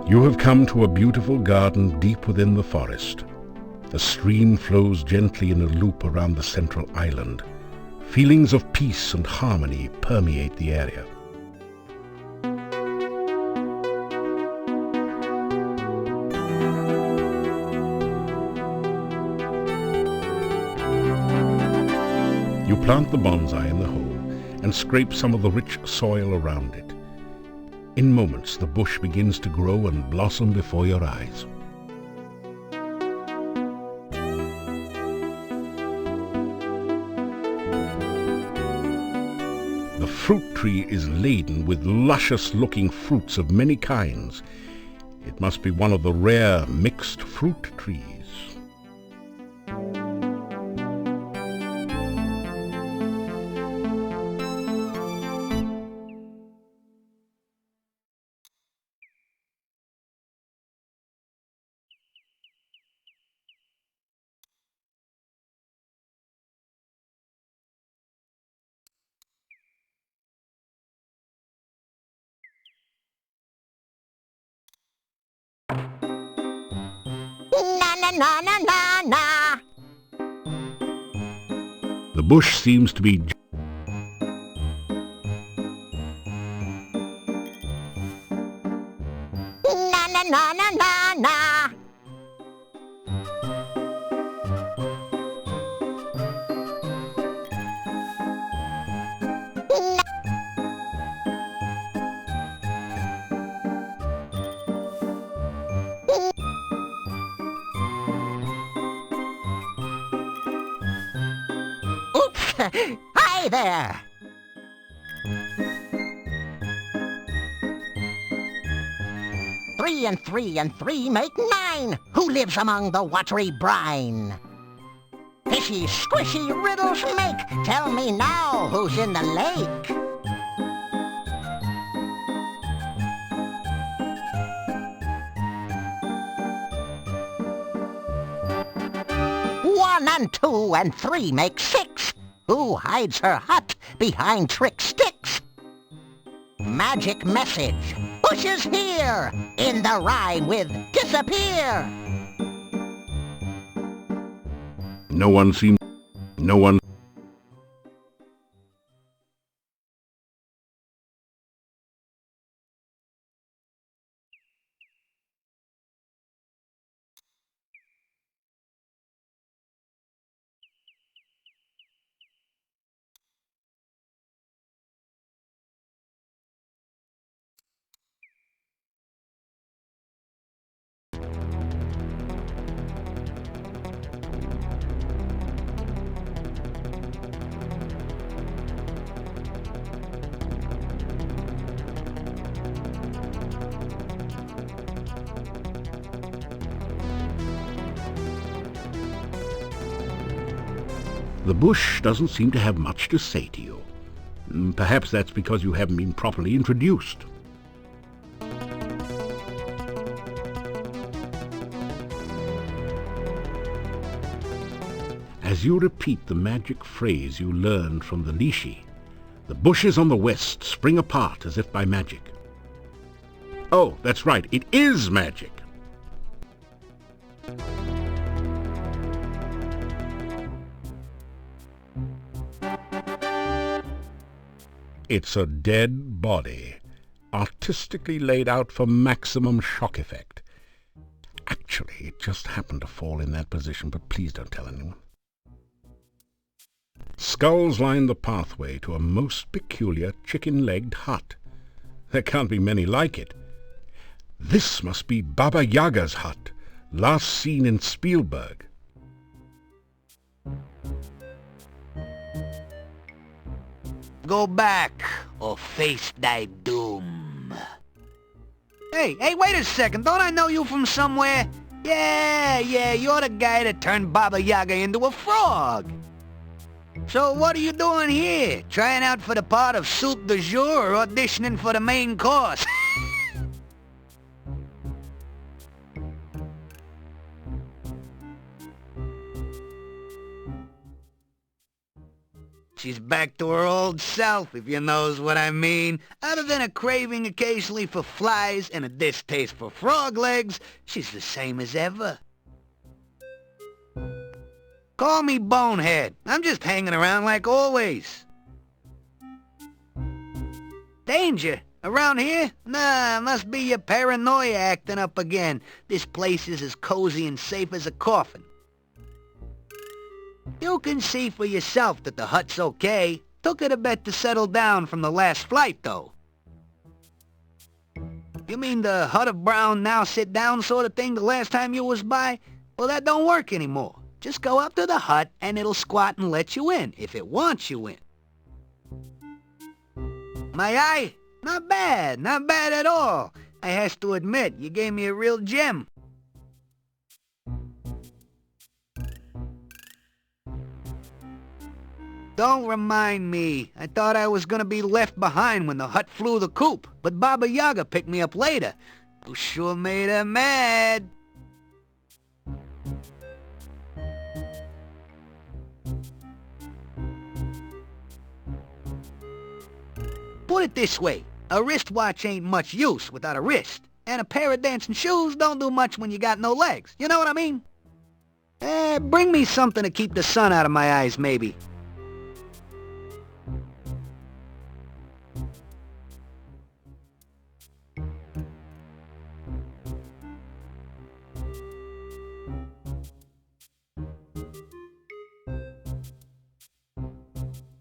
You have come to a beautiful garden deep within the forest. The stream flows gently in a loop around the central island. Feelings of peace and harmony permeate the area. You plant the bonsai in the hole and scrape some of the rich soil around it. In moments, the bush begins to grow and blossom before your eyes. The fruit tree is laden with luscious-looking fruits of many kinds. It must be one of the rare mixed fruit trees. Na na na na na na. The bush seems to be Na na na na na na. Oops! Hi there! Three and three make 9. Who lives among the watery brine? Fishy, squishy riddles make. Tell me now who's in the lake. One and 2 and 3 make 6. Who hides her hut behind trick sticks? Magic message. Bushes here. In the rhyme with disappear. no one. The bush doesn't seem to have much to say to you. Perhaps that's because you haven't been properly introduced. As you repeat the magic phrase you learned from the Lishi, the bushes on the west spring apart as if by magic. Oh, that's right, it is magic! It's a dead body, artistically laid out for maximum shock effect. Actually, it just happened to fall in that position, but please don't tell anyone. Skulls line the pathway to a most peculiar chicken-legged hut. There can't be many like it. This must be Baba Yaga's hut, last seen in Spielberg. Go back, or face thy doom. Hey, wait a second. Don't I know you from somewhere? Yeah, you're the guy that turned Baba Yaga into a frog. So what are you doing here? Trying out for the part of soup du jour or auditioning for the main course? She's back to her old self, if you knows what I mean. Other than a craving occasionally for flies and a distaste for frog legs, she's the same as ever. Call me Bonehead. I'm just hanging around like always. Danger? Around here? Nah, must be your paranoia acting up again. This place is as cozy and safe as a coffin. You can see for yourself that the hut's okay. Took it a bit to settle down from the last flight, though. You mean the hut of brown now sit down sort of thing the last time you was by? Well, that don't work anymore. Just go up to the hut and it'll squat and let you in, if it wants you in. My eye? Not bad at all. I has to admit, you gave me a real gem. Don't remind me. I thought I was gonna be left behind when the hut flew the coop, but Baba Yaga picked me up later. You sure made her mad. Put it this way, a wristwatch ain't much use without a wrist, and a pair of dancing shoes don't do much when you got no legs. You know what I mean? Bring me something to keep the sun out of my eyes, maybe.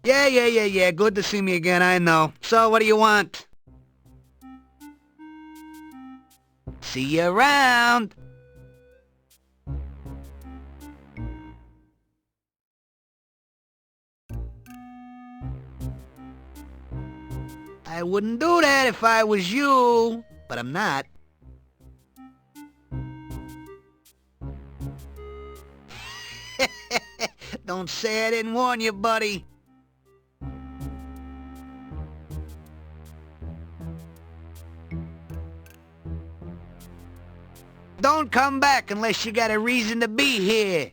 Yeah. Good to see me again, I know. So, what do you want? See you around. I wouldn't do that if I was you, but I'm not. Don't say I didn't warn you, buddy. Don't come back unless you got a reason to be here.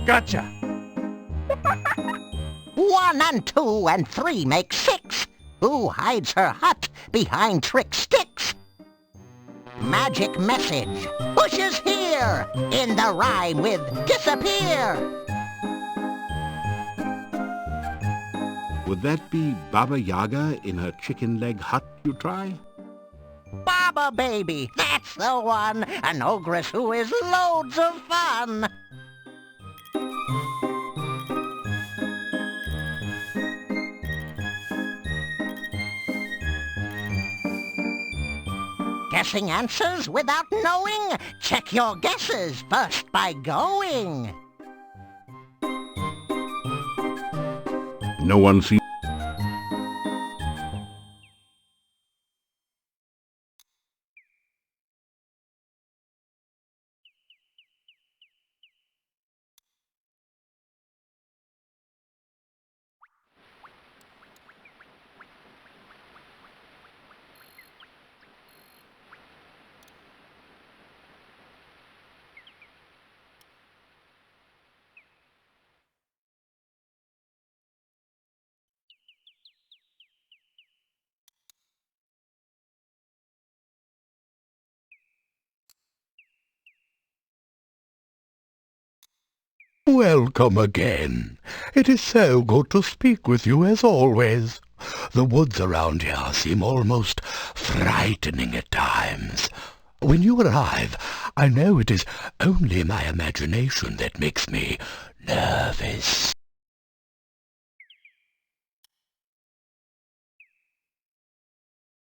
Gotcha! 1 and 2 and 3 make 6. Who hides her hut behind trick sticks? Magic message. Bushes here. In the rhyme with disappear. Would that be Baba Yaga in her chicken leg hut you try? Baba baby, that's the one. An ogress who is loads of fun. Guessing answers without knowing? Check your guesses first by going. No one sees. Welcome again. It is so good to speak with you as always. The woods around here seem almost frightening at times. When you arrive, I know it is only my imagination that makes me nervous.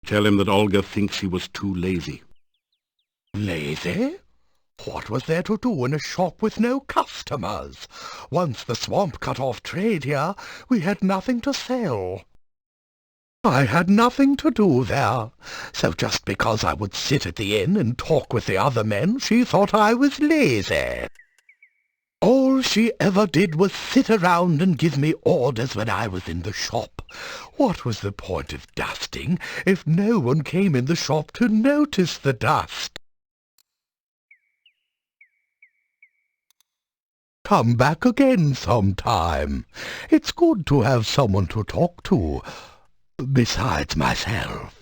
Tell him that Olga thinks he was too lazy. Lazy? What was there to do in a shop with no customers? Once the swamp cut off trade here, we had nothing to sell. I had nothing to do there, so just because I would sit at the inn and talk with the other men, she thought I was lazy. All she ever did was sit around and give me orders when I was in the shop. What was the point of dusting if no one came in the shop to notice the dust? Come back again sometime. It's good to have someone to talk to, besides myself.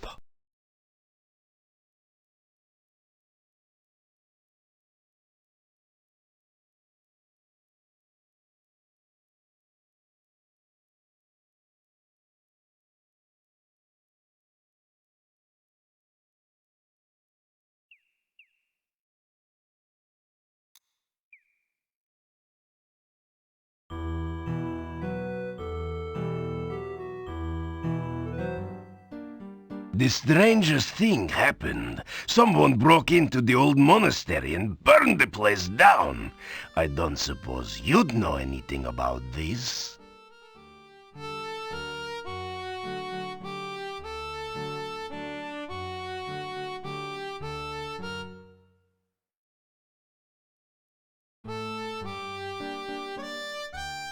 The strangest thing happened. Someone broke into the old monastery and burned the place down. I don't suppose you'd know anything about this.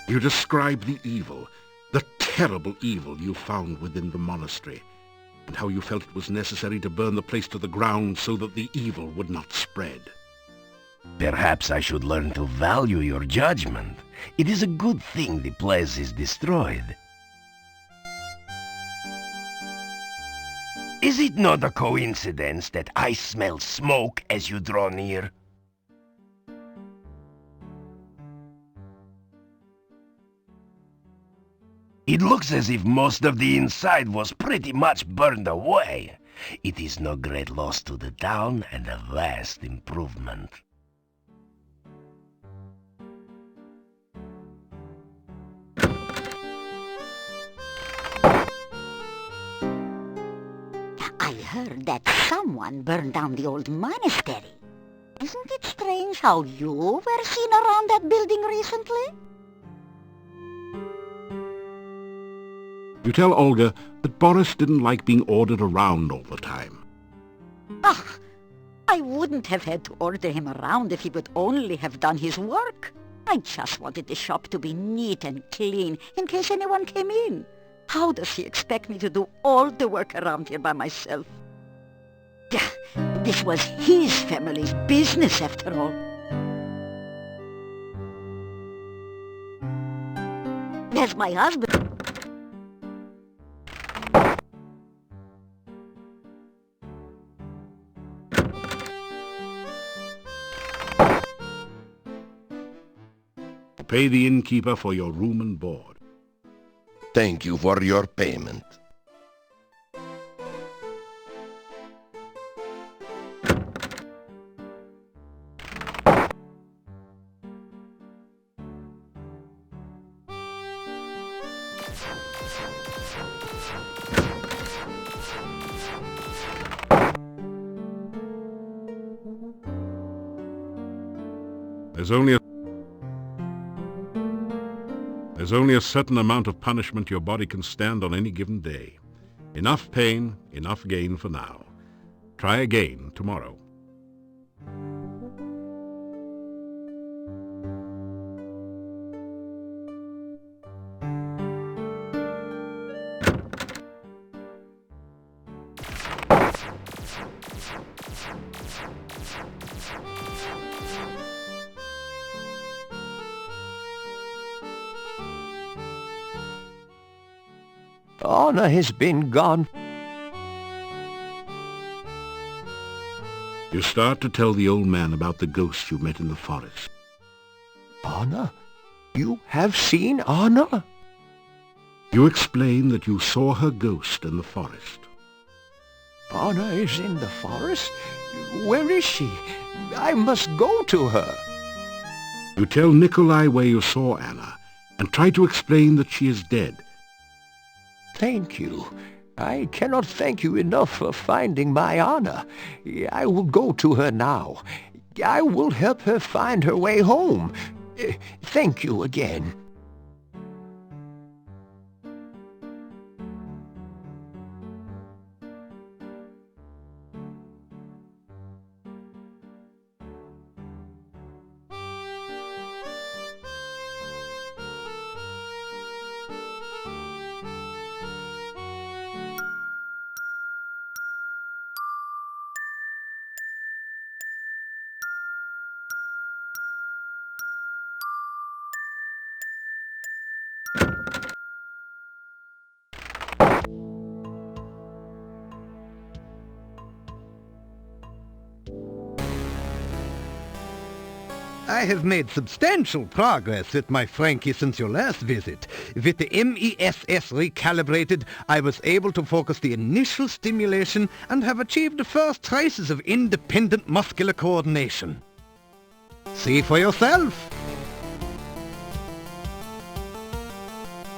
You describe the evil, the terrible evil you found within the monastery, and how you felt it was necessary to burn the place to the ground so that the evil would not spread. Perhaps I should learn to value your judgment. It is a good thing the place is destroyed. Is it not a coincidence that I smell smoke as you draw near? It looks as if most of the inside was pretty much burned away. It is no great loss to the town and a vast improvement. I heard that someone burned down the old monastery. Isn't it strange how you were seen around that building recently? You tell Olga that Boris didn't like being ordered around all the time. Ah, I wouldn't have had to order him around if he would only have done his work. I just wanted the shop to be neat and clean in case anyone came in. How does he expect me to do all the work around here by myself? This was his family's business after all. As my husband... Pay the innkeeper for your room and board. Thank you for your payment. There's only a certain amount of punishment your body can stand on any given day. Enough pain, enough gain for now. Try again tomorrow. Anna has been gone. You start to tell the old man about the ghost you met in the forest. Anna? You have seen Anna? You explain that you saw her ghost in the forest. Anna is in the forest? Where is she? I must go to her. You tell Nikolai where you saw Anna, and try to explain that she is dead. Thank you. I cannot thank you enough for finding my Anna. I will go to her now. I will help her find her way home. Thank you again. I have made substantial progress with my Frankie since your last visit. With the MESS recalibrated, I was able to focus the initial stimulation and have achieved the first traces of independent muscular coordination. See for yourself.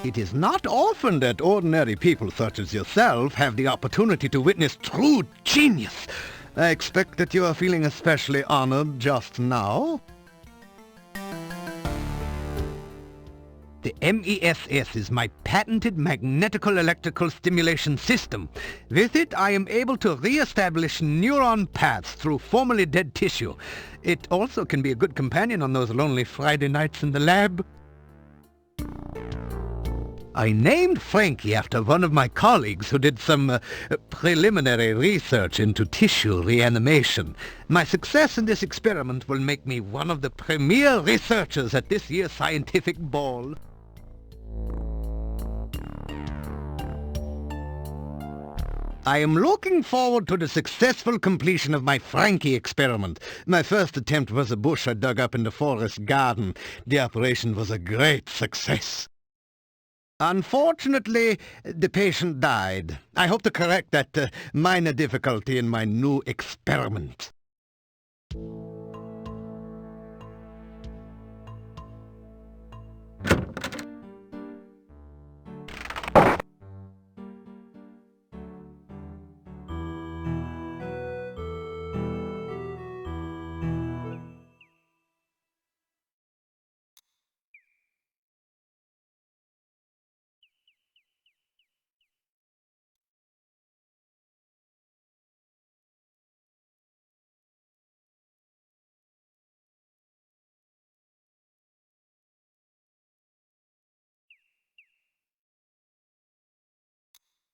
It is not often that ordinary people such as yourself have the opportunity to witness true genius. I expect that you are feeling especially honored just now. The MESS is my patented magnetical electrical stimulation system. With it, I am able to re-establish neuron paths through formerly dead tissue. It also can be a good companion on those lonely Friday nights in the lab. I named Frankie after one of my colleagues who did some preliminary research into tissue reanimation. My success in this experiment will make me one of the premier researchers at this year's scientific ball. I am looking forward to the successful completion of my Frankie experiment. My first attempt was a bush I dug up in the forest garden. The operation was a great success. Unfortunately, the patient died. I hope to correct that minor difficulty in my new experiment.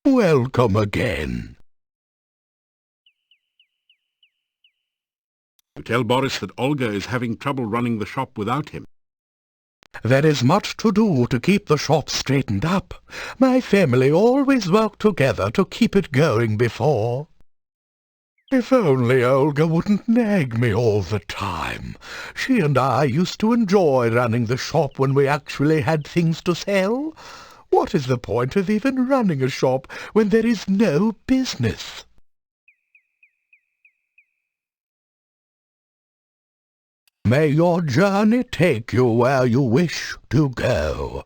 Welcome again. Tell Boris that Olga is having trouble running the shop without him. There is much to do to keep the shop straightened up. My family always worked together to keep it going before. If only Olga wouldn't nag me all the time. She and I used to enjoy running the shop when we actually had things to sell. What is the point of even running a shop when there is no business? May your journey take you where you wish to go.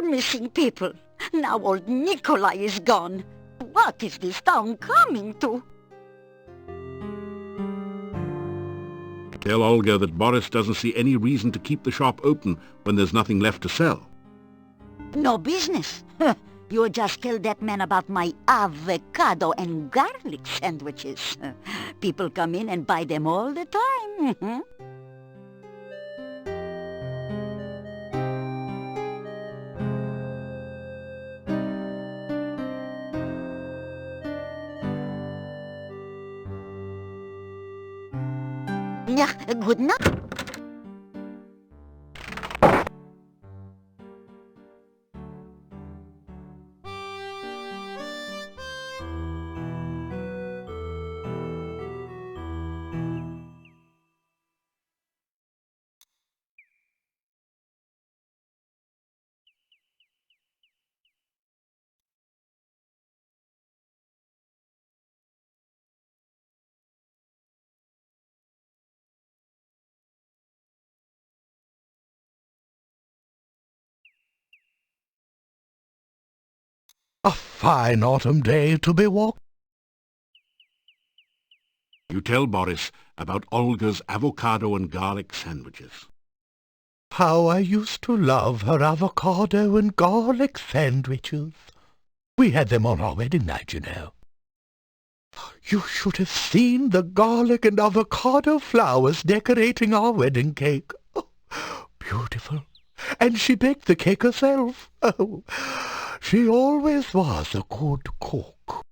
Missing people. Now old Nikolai is gone. What is this town coming to? Tell Olga that Boris doesn't see any reason to keep the shop open when there's nothing left to sell. No business. You just tell that man about my avocado and garlic sandwiches. People come in and buy them all the time. Yeah, good night. A fine autumn day to be walking. You tell Boris about Olga's avocado and garlic sandwiches. How I used to love her avocado and garlic sandwiches. We had them on our wedding night, you know. You should have seen the garlic and avocado flowers decorating our wedding cake. Oh, beautiful. And she baked the cake herself. Oh, she always was a good cook.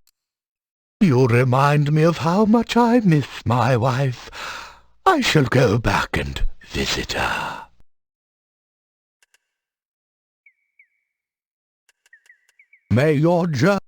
You remind me of how much I miss my wife. I shall go back and visit her. May your journey